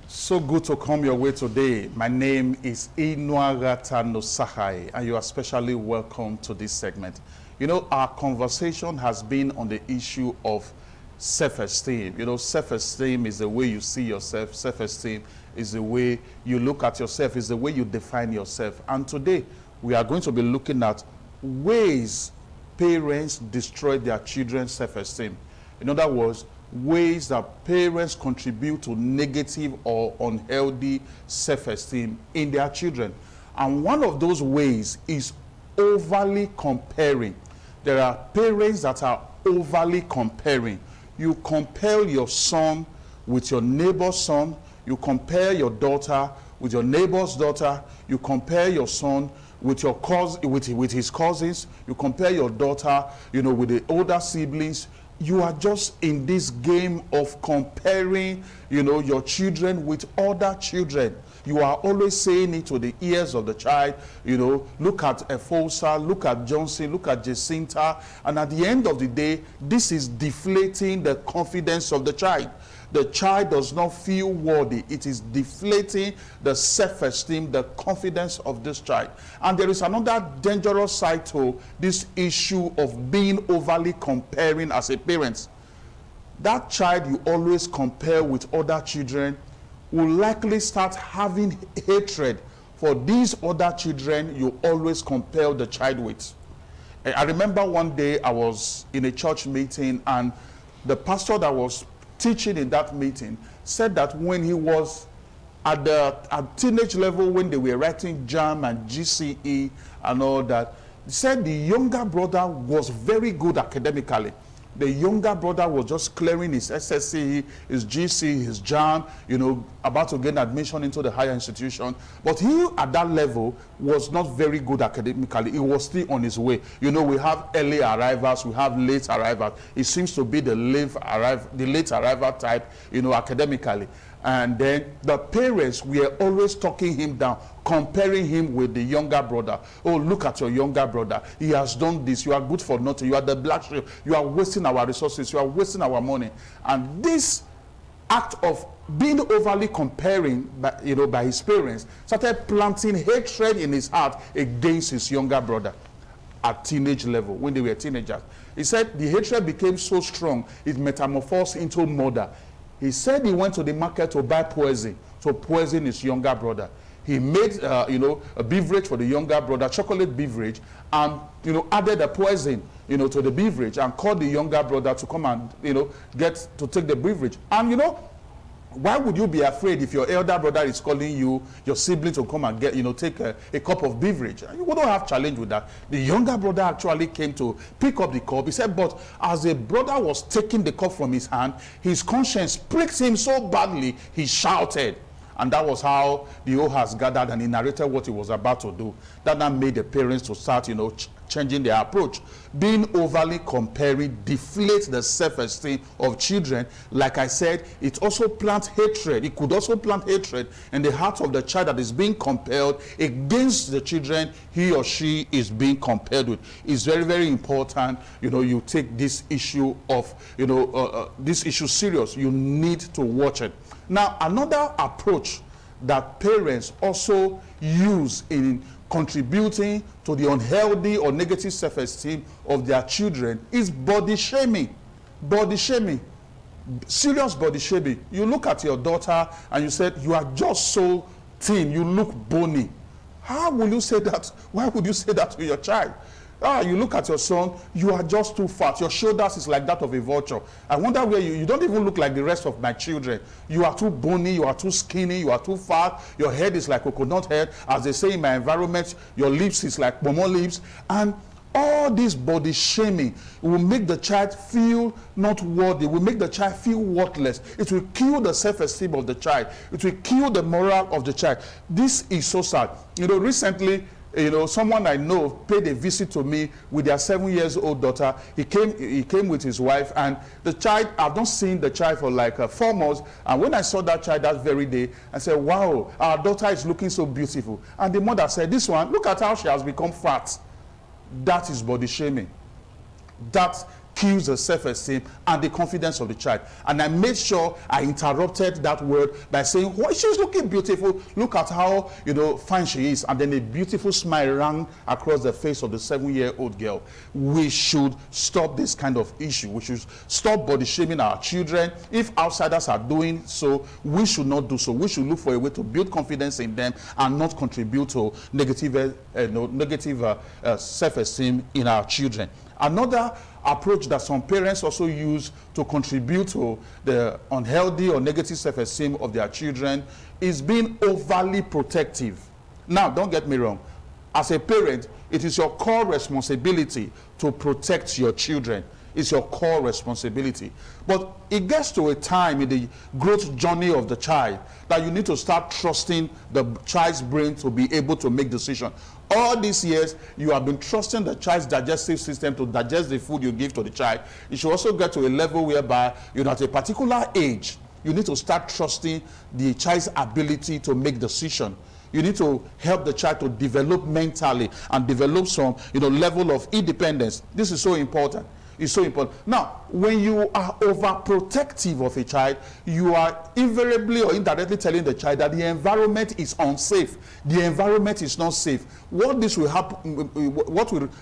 So good to come your way today. My name is Inuagata Nosahai, and you are especially welcome to this segment. You know, our conversation has been on the issue of self-esteem. You know, self-esteem is the way you see yourself. Self-esteem is the way you look at yourself, is the way you define yourself. And today, we are going to be looking at ways parents destroy their children's self-esteem. In other words, ways that parents contribute to negative or unhealthy self-esteem in their children. And one of those ways is overly comparing. There are parents that are overly comparing. You compare your son with your neighbor's son. You compare your daughter with your neighbor's daughter. You compare your son with your cousin, with his cousins. You compare your daughter, with the older siblings. You are just in this game of comparing, your children with other children. You are always saying it to the ears of the child, look at Efosa, look at Johnson, look at Jacinta. And at the end of the day, this is deflating the confidence of the child. The child does not feel worthy. It is deflating the self-esteem, the confidence of this child. And there is another dangerous side to this issue of being overly comparing as a parent. That child you always compare with other children will likely start having hatred for these other children you always compare the child with. I remember one day I was in a church meeting, and the pastor that was teaching in that meeting said that when he was at teenage level, when they were writing JAM and GCE and all that, he said the younger brother was very good academically. The younger brother was just clearing his SSC, his GC, his JAM, about to gain admission into the higher institution. But he, at that level, was not very good academically. He was still on his way. We have early arrivals, we have late arrivals. It seems to be the late arrival type, academically. And then the parents were always talking him down, comparing him with the younger brother. Oh, look at your younger brother. He has done this. You are good for nothing. You are the black sheep. You are wasting our resources. You are wasting our money. And this act of being overly comparing, by his parents, started planting hatred in his heart against his younger brother at teenage level, when they were teenagers. He said the hatred became so strong, it metamorphosed into murder. He said he went to the market to buy poison, to poison his younger brother. He made, a beverage for the younger brother, chocolate beverage, and, added the poison, to the beverage, and called the younger brother to come and, take the beverage. And, why would you be afraid if your elder brother is calling you, your sibling, to come and take a cup of beverage? You wouldn't have challenge with that. The younger brother actually came to pick up the cup. He said, but as the brother was taking the cup from his hand, his conscience pricked him so badly, he shouted. And that was how the Ohas gathered, and he narrated what he was about to do. That made the parents to start, changing their approach. Being overly comparing deflates the self-esteem of children. Like I said, it also plants hatred. It could also plant hatred in the heart of the child that is being compared against the children he or she is being compared with. It's very, very important, you take this issue of, this issue serious. You need to watch it. Now, another approach that parents also use in contributing to the unhealthy or negative self-esteem of their children is body shaming. Body shaming. Serious body shaming. You look at your daughter and you said, you are just so thin, you look bony. How will you say that? Why would you say that to your child? You look at your son, you are just too fat. Your shoulders is like that of a vulture. I wonder where you don't even look like the rest of my children. You are too bony, you are too skinny, you are too fat. Your head is like coconut head. As they say in my environment, your lips is like momo lips. And all this body shaming will make the child feel not worthy, will make the child feel worthless. It will kill the self-esteem of the child. It will kill the moral of the child. This is so sad. Recently, someone I know paid a visit to me with their 7-year-old daughter. He came with his wife, and the child, I've not seen the child for like 4 months. And when I saw that child that very day, I said, wow, our daughter is looking so beautiful. And the mother said, this one, look at how she has become fat. That is body shaming. That kills the self-esteem and the confidence of the child. And I made sure I interrupted that word by saying, "Why, she's looking beautiful. Look at how, fine she is." And then a beautiful smile ran across the face of the 7-year-old girl. We should stop this kind of issue. We should stop body shaming our children. If outsiders are doing so, we should not do so. We should look for a way to build confidence in them and not contribute to negative self-esteem in our children. Another approach that some parents also use to contribute to the unhealthy or negative self-esteem of their children is being overly protective. Now, don't get me wrong. As a parent, it is your core responsibility to protect your children. It's your core responsibility. But it gets to a time in the growth journey of the child that you need to start trusting the child's brain to be able to make decisions. All these years, you have been trusting the child's digestive system to digest the food you give to the child. You should also get to a level whereby, at a particular age, you need to start trusting the child's ability to make decisions. You need to help the child to develop mentally and develop some, level of independence. This is so important. It's so important. Now, when you are overprotective of a child, you are invariably or indirectly telling the child that the environment is unsafe. The environment is not safe. What this will happen,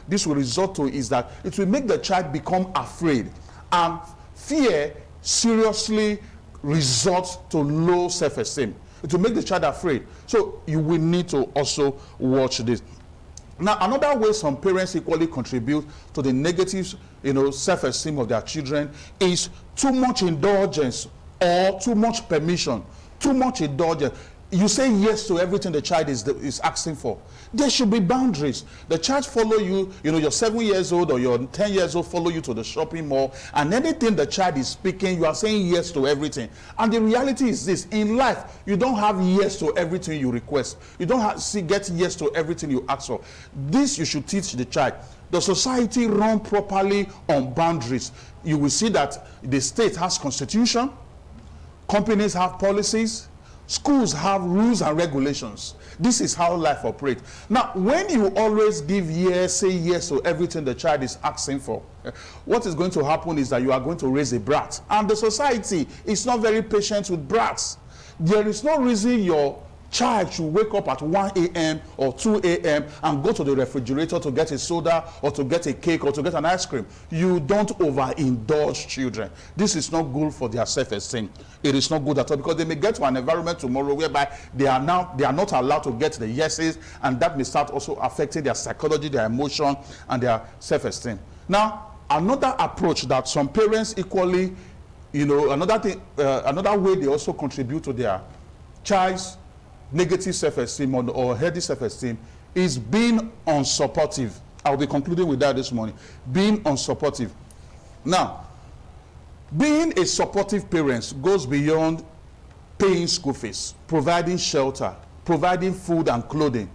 this will result to is that it will make the child become afraid, and fear seriously results to low self-esteem. It will make the child afraid. So you will need to also watch this. Now, another way some parents equally contribute to the negative, self-esteem of their children is too much indulgence or too much permission. Too much indulgence. You say yes to everything the child is asking for. There should be boundaries. The child follow you, you're 7 years old or you're 10 years old, follow you to the shopping mall, and anything the child is speaking, you are saying yes to everything. And the reality is this: in life, you don't have yes to everything you request. You don't get yes to everything you ask for. This you should teach the child. The society run properly on boundaries. You will see that the state has constitution, companies have policies, schools have rules and regulations. This is how life operates. Now, when you always say yes to everything the child is asking for, what is going to happen is that you are going to raise a brat. And the society is not very patient with brats. There is no reason your child should wake up at 1 a.m. or 2 a.m. and go to the refrigerator to get a soda or to get a cake or to get an ice cream. You don't overindulge children. This is not good for their self-esteem. It is not good at all, because they may get to an environment tomorrow whereby they are not allowed to get the yeses, and that may start also affecting their psychology, their emotion, and their self-esteem. Now, another approach that some parents equally, another way they also contribute to their child's negative self-esteem or healthy self-esteem is being unsupportive. I'll be concluding with that this morning. Being unsupportive. Now, being a supportive parent goes beyond paying school fees, providing shelter, providing food and clothing.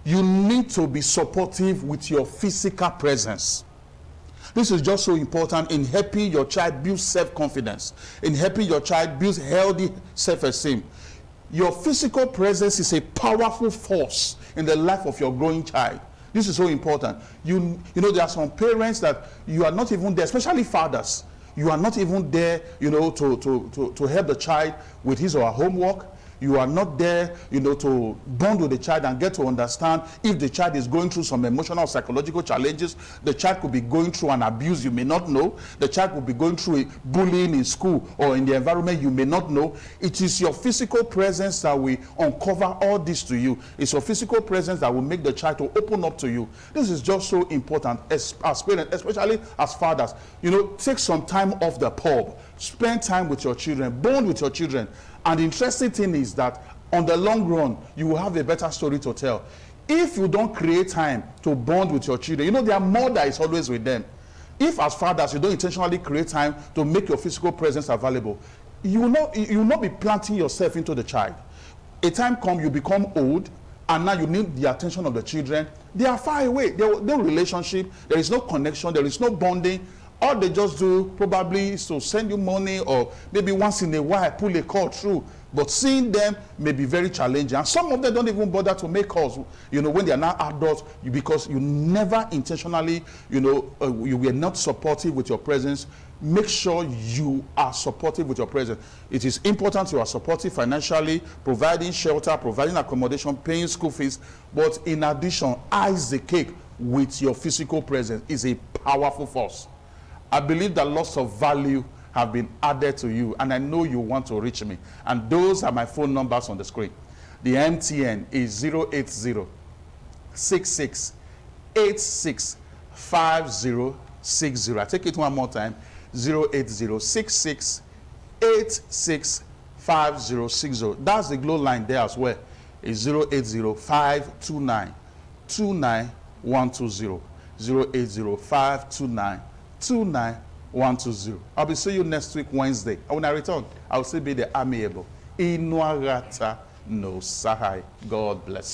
You need to be supportive with your physical presence. This is just so important in helping your child build self-confidence, in helping your child build healthy self-esteem. Your physical presence is a powerful force in the life of your growing child. This is so important. You know, there are some parents that you are not even there, especially fathers. You are not even there, to help the child with his or her homework. You are not there, to bond with the child and get to understand if the child is going through some emotional or psychological challenges. The child could be going through an abuse you may not know. The child could be going through bullying in school or in the environment you may not know. It is your physical presence that will uncover all this to you. It's your physical presence that will make the child to open up to you. This is just so important as parents, especially as fathers. Take some time off the pub. Spend time with your children. Bond with your children. And the interesting thing is that on the long run, you will have a better story to tell. If you don't create time to bond with your children, their mother is always with them. If as fathers, you don't intentionally create time to make your physical presence available, you will not be planting yourself into the child. A time comes, you become old, and now you need the attention of the children. They are far away. There is no relationship. There is no connection. There is no bonding. All they just do probably is to send you money, or maybe once in a while pull a call through. But seeing them may be very challenging. And some of them don't even bother to make calls, you know, when they are now adults, because you never intentionally, you know, you were not supportive with your presence. Make sure you are supportive with your presence. It is important you are supportive financially, providing shelter, providing accommodation, paying school fees. But in addition, ice the cake with your physical presence is a powerful force. I believe that lots of value have been added to you, and I know you want to reach me. And those are my phone numbers on the screen. The MTN is 080-66-86-5060. I take it one more time, 080-66-86-5060. That's the glow line there as well. It's 080-529-29120. 080-529-29120. I'll be seeing you next week, Wednesday. And when I return, I'll still be the amiable Inuagata no Sahai. God bless you.